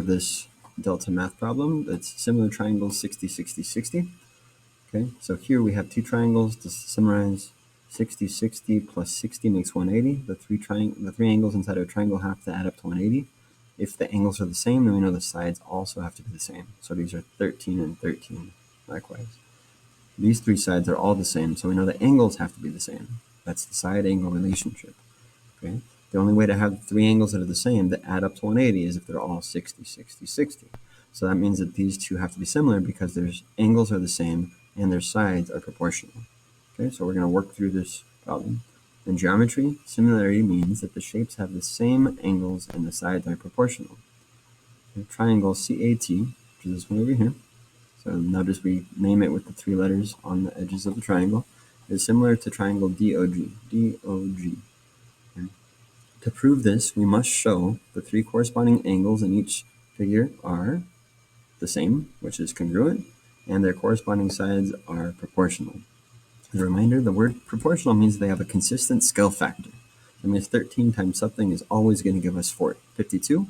of this delta math problem. That's similar triangles 60, 60, 60. Okay, so here we have two triangles. To summarize, 60, 60 plus 60 makes 180. The three angles inside of a triangle have to add up to 180. If the angles are the same, then we know the sides also have to be the same. So these are 13 and 13, likewise. These three sides are all the same, so we know the angles have to be the same. That's the side-angle relationship. Okay? The only way to have three angles that are the same that add up to 180 is if they're all 60, 60, 60. So that means that these two have to be similar because their angles are the same and their sides are proportional. Okay, so we're going to work through this problem. In geometry, similarity means that the shapes have the same angles and the sides are proportional. The triangle CAT, which is this one over here, so notice we name it with the three letters on the edges of the triangle, is similar to triangle DOG. DOG. Okay. To prove this, we must show the three corresponding angles in each figure are the same, which is congruent, and their corresponding sides are proportional. As a reminder, the word proportional means they have a consistent scale factor. That means 13 times something is always going to give us 52.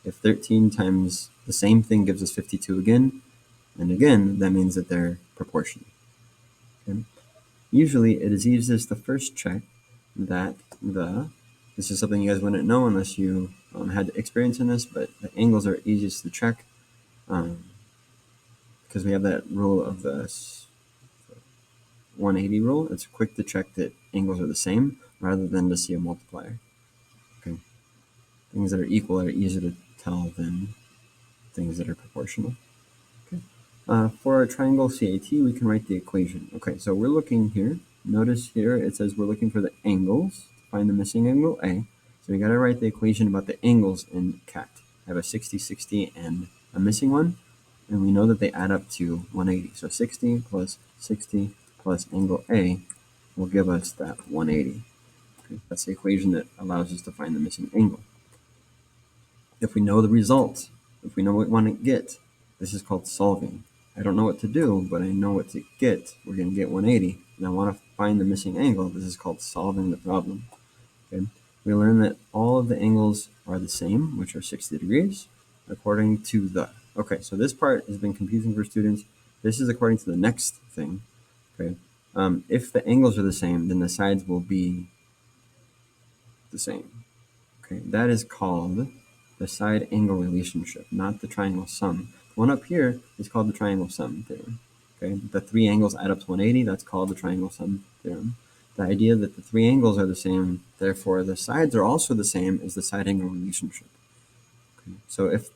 If 13 times the same thing gives us 52 again, and again, that means that they're proportional. Okay? Usually, it is easiest to first check that this is something you guys wouldn't know unless you had experience in this, but the angles are easiest to check because we have that rule of the 180 rule. It's quick to check that angles are the same rather than to see a multiplier. Okay, things that are equal are easier to tell than things that are proportional. Okay, for our triangle CAT, we can write the equation. Okay, so we're looking here. Notice here it says we're looking for the angles to find the missing angle A. So we got to write the equation about the angles in CAT. I have a 60, 60, and a missing one, and we know that they add up to 180. So 60 plus 60 plus angle A will give us that 180. Okay, that's the equation that allows us to find the missing angle. If we know the result, if we know what we want to get, this is called solving. I don't know what to do, but I know what to get. We're going to get 180, and I want to find the missing angle. This is called solving the problem. Okay? We learn that all of the angles are the same, which are 60 degrees, according to the. Okay, so this part has been confusing for students. This is according to the next thing. Okay, if the angles are the same, then the sides will be the same. Okay, that is called the side angle relationship, not the triangle sum. The one up here is called the triangle sum theorem. Okay, the three angles add up to 180. That's called the triangle sum theorem. The idea that the three angles are the same, therefore the sides are also the same, is the side angle relationship. Okay, so if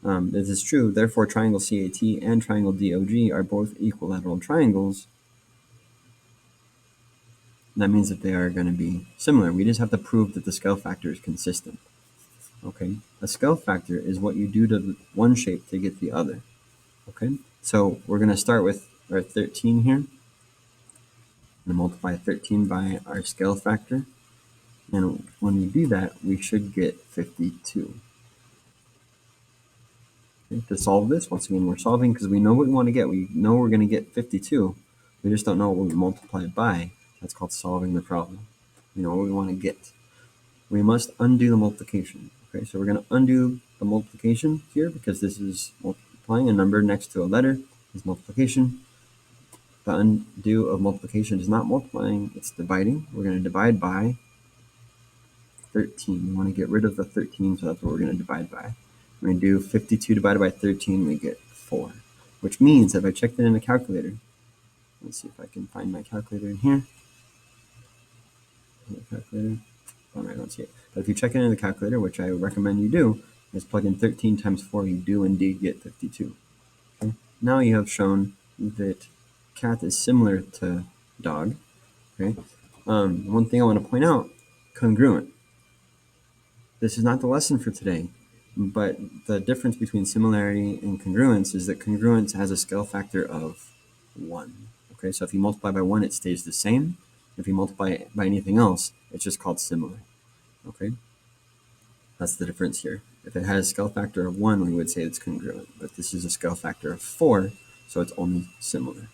this is true, therefore triangle CAT and triangle DOG are both equilateral triangles. That means that they are going to be similar. We just have to prove that the scale factor is consistent. Okay, a scale factor is what you do to one shape to get the other. Okay, so we're going to start with our 13 here. I'm going to multiply 13 by our scale factor. And when we do that, we should get 52. Okay, to solve this, once again, we're solving because we know what we want to get. We know we're going to get 52. We just don't know what we multiply it by. That's called solving the problem. We know what we want to get. We must undo the multiplication. Okay, so we're going to undo the multiplication here because this is multiplying a number next to a letter is multiplication. The undo of multiplication is not multiplying, it's dividing. We're going to divide by 13. We want to get rid of the 13, so that's what we're going to divide by. We're going to do 52 divided by 13, we get 4, which means that if I checked it in a calculator, let's see if I can find my calculator in here. Calculator. I don't see it. But if you check it in the calculator, which I recommend you do, is plug in 13 times 4, you do indeed get 52. Okay? Now you have shown that cat is similar to dog. Okay? One thing I want to point out, congruent. This is not the lesson for today, but the difference between similarity and congruence is that congruence has a scale factor of 1. Okay, so if you multiply by 1, it stays the same. If you multiply by anything else, it's just called similar. Okay, that's the difference here. If it has a scale factor of 1, we would say it's congruent, but this is a scale factor of 4, so it's only similar.